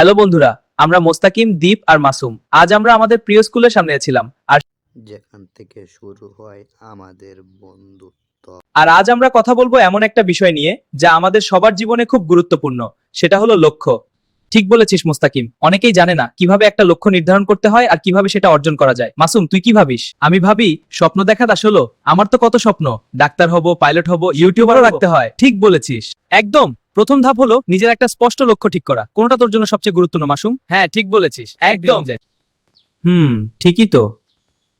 Hello বন্ধুরা, আমরা মোস্তাকিম, দীপ আর মাসুম। আজ আমরা আমাদের প্রিয় স্কুলের সামনে ছিলাম যেখান থেকে শুরু হয় আমাদের বন্ধুত্ব। আর আজ আমরা কথা বলবো এমন একটা বিষয় নিয়ে যা আমাদের সবার জীবনে খুব গুরুত্বপূর্ণ। সেটা হলো লক্ষ্য। ঠিক বলেছিস মোস্তাকিম, অনেকেই জানে না কিভাবে একটা লক্ষ্য নির্ধারণ করতে হয় আর কিভাবে সেটা অর্জন করা যায়। মাসুম, তুই কি ভাবিস? আমি ভাবি স্বপ্ন দেখা দাস হলো। আমার তো কত স্বপ্ন, ডাক্তার হব, পাইলট হব, ইউটিউবারও রাখতে হয়। ঠিক বলেছিস, একদম। প্রথম ধাপ হলো নিজের একটা স্পষ্ট লক্ষ্য ঠিক করা। কোনটা তোর জন্য সবচেয়ে গুরুত্বপূর্ণ মাসুম? হ্যাঁ, ঠিক বলেছিস, একদম। ঠিকই তো।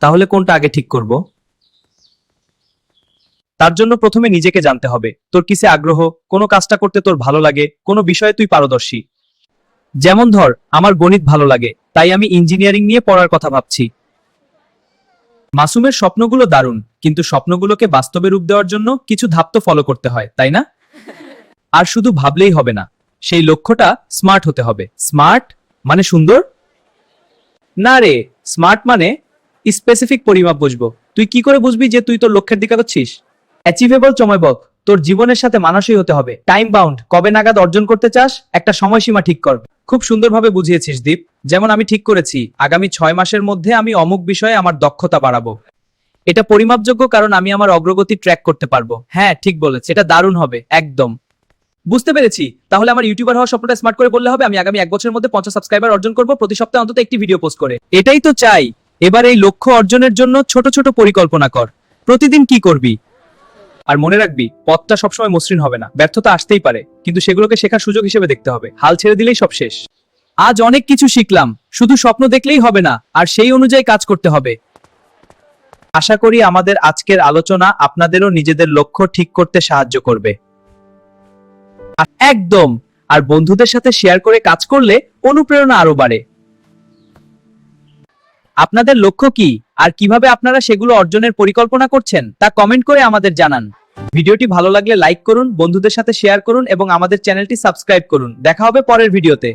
তাহলে কোনটা আগে ঠিক করব? তার জন্য প্রথমে নিজেকে জানতে হবে, তোর কিসে আগ্রহ, কোন কাজটা করতে তোর ভালো লাগে, কোন বিষয়ে তুই পারদর্শী। যেমন ধর, আমার গণিত ভালো লাগে, তাই আমি ইঞ্জিনিয়ারিং নিয়ে পড়ার কথা ভাবছি। মাসুমের স্বপ্নগুলো দারুণ, কিন্তু স্বপ্নগুলোকে বাস্তবে রূপ দেওয়ার জন্য কিছু ধাপ তো ফলো করতে হয়, তাই না? আর শুধু ভাবলেই হবে না, সেই লক্ষ্যটা স্মার্ট হতে হবে। স্মার্ট মানে সুন্দর না রে, স্মার্ট মানে স্পেসিফিক পরিমাপ বুঝবো। তুই কি করে বুঝবি যে তুই তোর লক্ষ্যের দিকে আগাচ্ছিস? অ্যাচিভেবল সময়বদ্ধ, তোর জীবনের সাথে মানানসই হতে হবে। টাইম বাউন্ড, কবে নাগাদ অর্জন করতে চাস একটা সময়সীমা ঠিক কর। খুব সুন্দরভাবে বুঝিয়েছিস দীপ। যেমন আমি ঠিক করেছি আগামী 6 মাসের মধ্যে আমি অমুক বিষয়ে আমার দক্ষতা বাড়াবো। এটা পরিমাপযোগ্য, কারণ আমি আমার অগ্রগতি ট্র্যাক করতে পারবো। হ্যাঁ, ঠিক বলেছ, এটা দারুণ হবে, একদম। বুঝতে পেরেছি। তাহলে আমার ইউটিউবার হওয়ার স্বপ্নটা স্মার্ট করে বললে হবে, আমি আগামী 1 বছরের মধ্যে 50 সাবস্ক্রাইবার অর্জন করব, প্রতি সপ্তাহে অন্তত একটি ভিডিও পোস্ট করে। এটাই তো চাই। এবার এই লক্ষ্য অর্জনের জন্য ছোট ছোট পরিকল্পনা কর। প্রতিদিন কি করবি? আর মনে রাখবি, পথটা সবসময় মসৃণ হবে না, ব্যর্থতা আসতেই পারে, কিন্তু সেগুলোকে শেখার সুযোগ হিসেবে দেখতে হবে। হাল ছেড়ে দিলেই সব শেষ। আজ অনেক কিছু শিখলাম। শুধু স্বপ্ন দেখলেই হবে না, আর সেই অনুযায়ী কাজ করতে হবে। আশা করি আমাদের আজকের আলোচনা আপনাদেরও নিজেদের লক্ষ্য ঠিক করতে সাহায্য করবে। একদম। আর বন্ধুদের সাথে শেয়ার করে কাজ করলে অনুপ্রেরণা আরো বাড়ে। আপনাদের লক্ষ্য কি আর কিভাবে আপনারা সেগুলো অর্জনের পরিকল্পনা করছেন তা কমেন্ট করে আমাদের জানান। ভিডিওটি ভালো লাগলে লাইক করুন, বন্ধুদের সাথে শেয়ার করুন এবং আমাদের চ্যানেলটি সাবস্ক্রাইব করুন। দেখা হবে পরের ভিডিওতে।